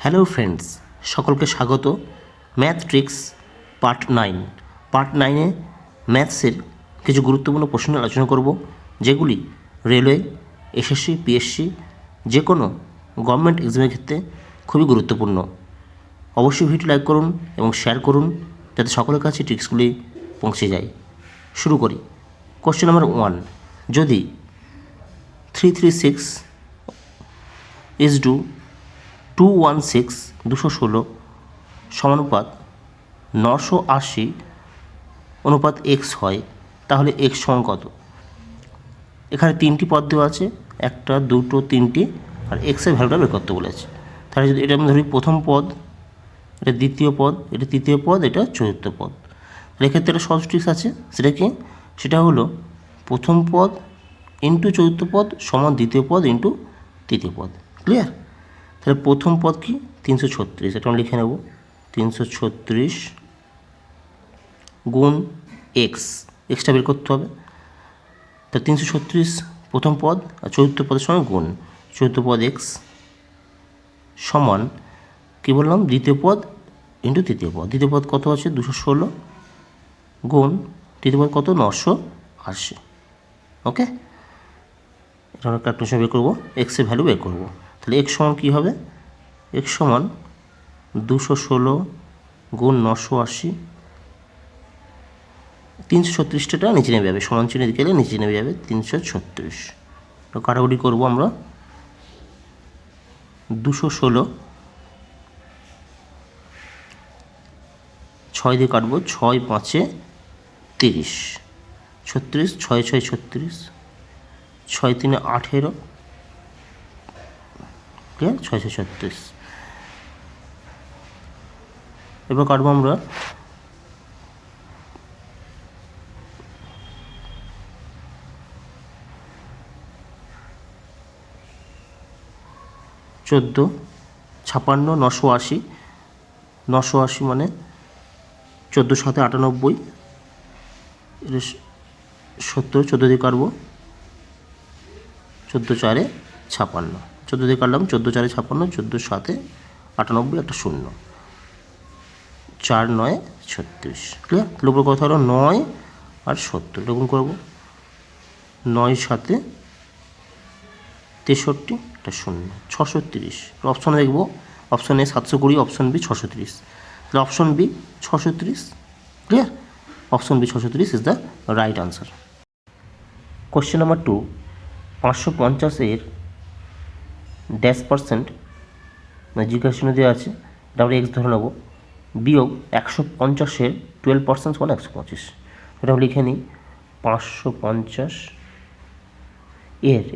Hello friends, সকলকে স্বাগত। Math tricks part নাইনে ম্যাথসের কিছু গুরুত্বপূর্ণ প্রশ্ন আলোচনা করব, যেগুলি রেলওয়ে, এসএসসি, পিএসসি যে কোনো গভর্নমেন্ট এক্সামের ক্ষেত্রে খুবই গুরুত্বপূর্ণ। অবশ্যই ভিডিও লাইক করুন এবং শেয়ার করুন, যাতে সকলের কাছে ট্রিক্সগুলি পৌঁছে যায়। শুরু করি। কোশ্চেন নাম্বার 1, যদি 336 216 216 সমানুপাত 980 অনুপাত এক্স হয়, তাহলে এক্স সমান কত? এখানে তিনটি পদ দেওয়া আছে, একটা, দুটো, তিনটি, আর এক্সের ভ্যালুটা বের করতে বলেছে। তাহলে যদি এটা আমি ধরি প্রথম পদ, এটা দ্বিতীয় পদ, এটা তৃতীয় পদ, এটা চতুর্থ পদ। তাহলে এক্ষেত্রে একটা সহজ ট্রিক্স আছে, সেটা কি? সেটা হলো প্রথম পদ ইন্টু চতুর্থ পদ সমান দ্বিতীয় পদ ইন্টু তৃতীয় পদ। ক্লিয়ার? তাহলে প্রথম পদ কি? 336, এটা আমি লিখে নেব। 336 গুণ এক্সটা বের করতে হবে। তা 336 প্রথম পদ আর চতুর্থ পদের সঙ্গে গুণ, চতুর্থ পদ এক্স সমান কী বললাম? দ্বিতীয় পদ ইন্টু তৃতীয় পদ। দ্বিতীয় পদ কত আছে? 216 গুণ তৃতীয় পদ কত? 980। ওকে, এটা আমরা ক্যালকুলেশন বের করবো, এক্সের ভ্যালু বের করবো। তাহলে এক্স সমান কী হবে? এক্স সমান 216 গুণ 980। 336টা নিচে নেমে যাবে, সমান চিহ্ন দিকে গেলে নিচে নেমে যাবে 336। তো কাটাকুটি করবো আমরা। 216 6 দিয়ে কাটবো, 6 5 30, 36, 6 6 36, 6 3 18, ক্লিয়ার? 6 6 36। এবার কাটবো আমরা 14 56 980, 980 মানে 14 7 98, এটা 70, 14 দিয়ে কাটবো, 14 4 56, 14 দিয়ে কাটলাম, 14 4 56, 14 7 98, একটা 0, 4 9 36। ক্লিয়ার? তাহলে উপরে কথা হলো 9 আর 70, এরকম করবো। 9 7 63, একটা 0, 630। অপশানে দেখবো, অপশান এ 720, অপশান বি 630। তাহলে option B 630। Clear? Option B 630 is the right answer. Question number 2, 550 এর ড্যাশ পার্সেন্ট মানে জিজ্ঞাসা দেওয়া আছে, এটা আমরা এক্স ধরে নেব, বিয়োগ 150-এর 12% সমান 125। এটা আমরা লিখে নিই। 550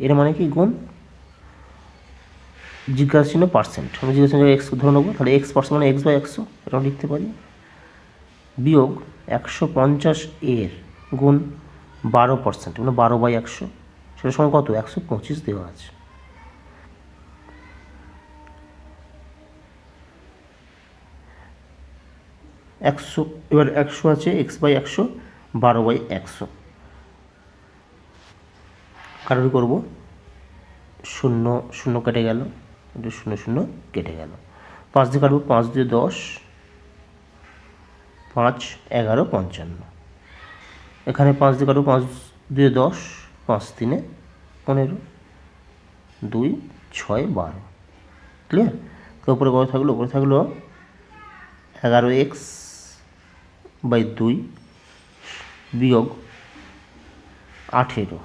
এর মানে কি? গুণ জিজ্ঞাসা চিহ্ন পার্সেন্ট, আমি জিজ্ঞাসা এক্স ধরে নেবো। তাহলে এক্স পার্সেন্ট মানে এক্স বাই 100, এটা লিখতে পারি। বিয়োগ 150 এর গুণ 12%, মানে 12/100, সেটা সময় কত? 125 দেওয়া আছে। এবার 100 আছে, এক্স বাই 100, 12/100 কারণ করবো। 0 0 কেটে গেল, 0 0 কেটে গেল। 5 দিয়ে কাটবো, 5 দিয়ে 10, 5 11 55। এখানে 5 দিয়ে কাটবো, 5 দিয়ে 10, 5 3 15, 2 6 12। ক্লিয়ার? তো উপরে কত থাকলো? উপরে থাকলো 11x বাই 2 বিয়োগ 18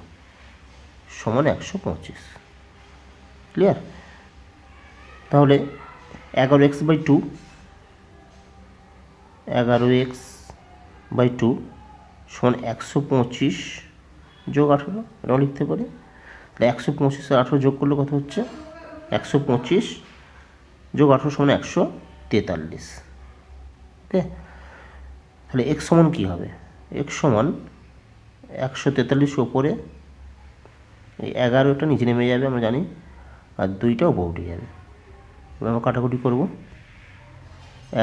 সমান 125। ক্লিয়ার? তাহলে 11x বাই 2, 11x বাই 2 সমান 125 যোগ 18, এটাও লিখতে পারি। তাহলে 125 আর 18 যোগ করলে কত হচ্ছে? 125 যোগ 18 সমান 143। ওকে, তাহলে এক্স সমান কী হবে? এক্স সমান 143 ওপরে, এই 11টা নিচে নেমে যাবে আমরা জানি, আর 2টা উপরে উঠে যাবে। এবার আমরা কাটাকুটি করবো।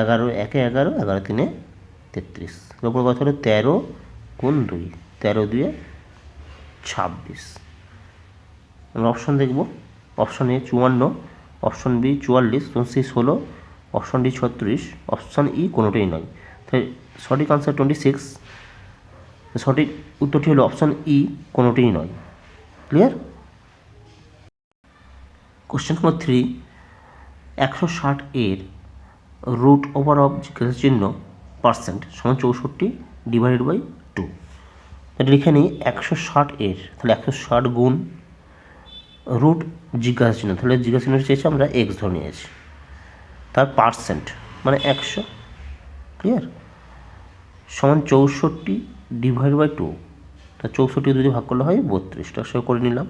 11 1 11, 11 3 33। ওপর কথা হলো 13 গুণ 2, 13 2 26। আমরা অপশান দেখব। Option A 54 option B 44, option C 16, option D 36, option E কোনোটাই নয়। তাই সঠিক আনসার 26। সঠিক উত্তরটি হলো অপশন ই কোনোটিই নয়। ক্লিয়ার? কোশ্চেন নম্বর 3, 160 এর রুট ওভার অফ জিজ্ঞাসা চিহ্ন পার্সেন্ট সমান 64 ডিভাইডেড বাই 2। এটা লিখে নিই 160 এর, তাহলে 160 গুণ রুট জিজ্ঞাসা চিহ্ন, তাহলে জিজ্ঞাসা চিহ্ন চেয়েছে আমরা এক্স ধরে নিয়েছি, তার পার্সেন্ট মানে 100। ক্লিয়ার? সমান 64 ডিভাইড বাই 2, তা 64 যদি ভাগ করলে হয় 32, তার সঙ্গে করে নিলাম।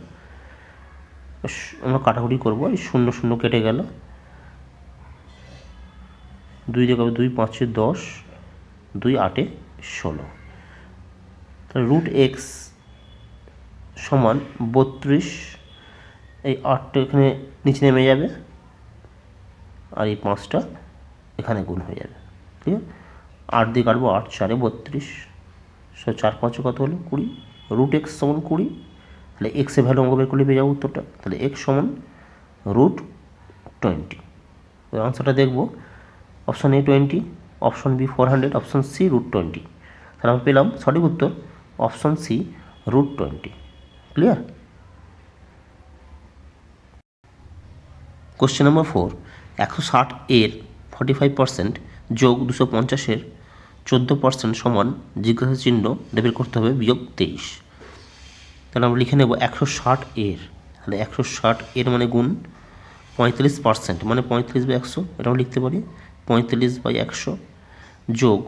আমরা কাটাকুটি করবো, এই 0 0 কেটে গেল, 2 জায়গায় 2 5 10, 2 8 16, তাহলে রুট এক্স সমান 32। এই 8টা এখানে নিচে নেমে যাবে, আর এই 5টা এখানে গুণ হয়ে যাবে। ঠিক আছে? 8 দিয়ে কাটবো, 8 4 32, 4 5 কত হলো 20। রুট এক্স সমান 20, তাহলে এক্সের ভ্যালু অঙ্ক বের করলে পেয়ে যাবো উত্তরটা। তাহলে এক্স সমান রুট 20। আনসারটা দেখবো, option A 20, option B 400, option C root 20। তাহলে আমরা পেলাম সঠিক উত্তর option C root 20। Clear? Question number 4, 160 এর 45% যোগ 250 এর 14% সমান জিজ্ঞাসা চিহ্ন বের করতে হবে বিয়োগ 23। তাহলে আমরা লিখে নেব 160 এর, তাহলে 160 এর মানে গুণ 45%, মানে 35/100, এটা আমরা লিখতে পারি 45/100 যোগ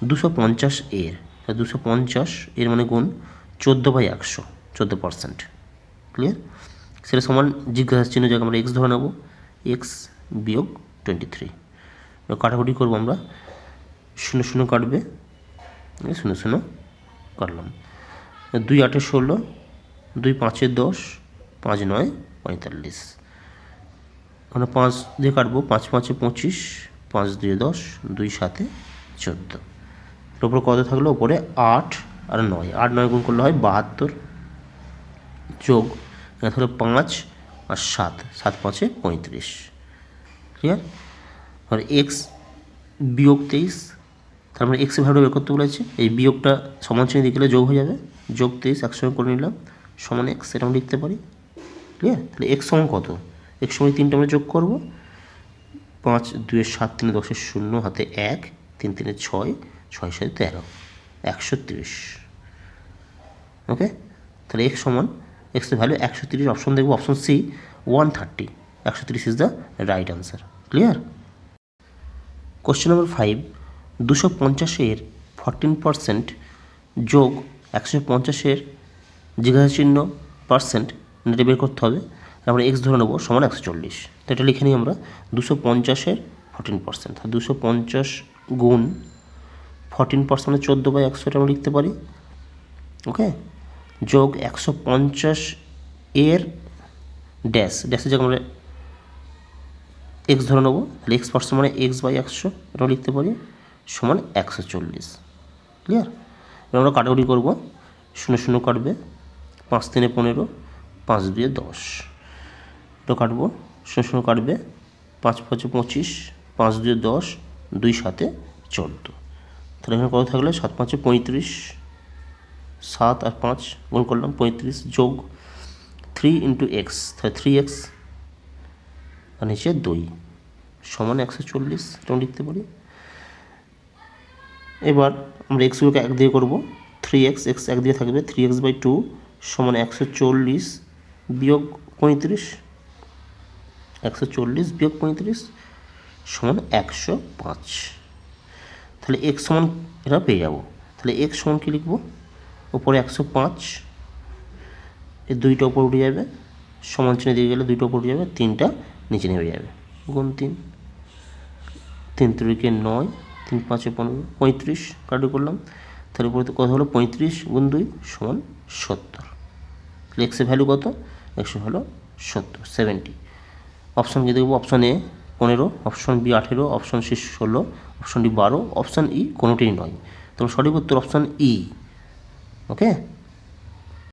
250 এর, তাহলে 250 এর মানে গুণ 14/100, 14%। ক্লিয়ার? সেটা সমান জিজ্ঞাসা চিহ্ন জায়গায় আমরা এক্স ধরে নেব, এক্স বিয়োগ 23। কাটাকুটি করবো আমরা, 0 0 কাটবে, 0 0 কাটলাম, 2 8 16, 2 5 10, 5 9 45, মানে 5 দিয়ে কাটবো, 5 5 25, 5 2 10, 2 7 14। এর উপরে কত থাকলো? ওপরে 8 আর 9, 8 9 গুণ করলে হয় 72, যোগ এখানে থাকলো 5 আর 7, 7 5 35। ক্লিয়ার? আর এক্স বিয়োগ 23, তার মানে এক্সের ভ্যালু বের করতে বলেছে, এই বিয়োগটা সমান চিহ্ন দিয়ে গেলে যোগ হয়ে যাবে, যোগ 23 একসঙ্গে করে নিলাম, সমান এক্স, এটা আমরা লিখতে পারি। ক্লিয়ার? তাহলে এক্স সমান কত? এক্স সময় 3টা আমরা যোগ করবো, 5 2 7 3 10 0 হাতে 1, 3 3 6, 6 7 13, 130। ওকে, তাহলে এক্স সমান, এক্সের ভ্যালু 130, অপশন দেখবো option C 130, 130 is the right answer. Clear? Question number 5, 250 এর 14% যোগ 150 এর জিজ্ঞাসা চিহ্ন পার্সেন্ট এটা বের করতে হবে। আমরা এক্স ধরে নেবো সমান 140, তো এটা লিখে নিই আমরা 250 এর 14%, 250 গুণ 14% মানে 14/100, এটা আমরা লিখতে পারি। ওকে, যোগ 150 এর ড্যাশের জায়গায় আমরা এক্স ধরে নেবো, তাহলে এক্স পার্সেন্ট মানে x/100, এটা লিখতে পারি, সমান 140। ক্লিয়ার? এবার আমরা কাটাকুটি করবো, 0 0 কাটবে, 5 3 15, 5 2 10, এটা কাটবো, 0 0 কাটবে, 5 5 25, 5 2 10, 2 7 14, তাহলে এখানে কত থাকলে 7 5 35, 7 আর 5 গুণ করলাম 35, যোগ 3 ইন্টু এক্স, তাহলে 3x আর নিচে 2 সমান 140, এটা লিখতে পারি। এবার আমরা এক্সগুলোকে 1 দিয়ে করবো, 3x, এক্স 1 দিয়ে থাকবে, 3x/2 সমান 140 বিয়োগ 35, 140 বিয়োগ 35 সমান 105। তাহলে এক্স সমান এটা পেয়ে যাবো, তাহলে এক্স সমান কী লিখবো? উপরে 105, এই 2টা উপর উঠে যাবে, সমান চিহ্ন দিয়ে গেলে 2টা উপর উঠে যাবে, 3টা নিচে নেমে যাবে, গুণ 3, 3 3 9, 3 5 15, 35 কাটি করলাম, তাহলে উপরে কত হলো 35 গুণ 2 সমান 70। তাহলে এক্সের ভ্যালু কত? এক্সের ভ্যালু 70, 70। অপশান কি দেখবো? Option A 15, option B 18, option C 16, option D 12, option E কোনোটিই নয়। তবে সঠিক উত্তর অপশান ই। ওকে।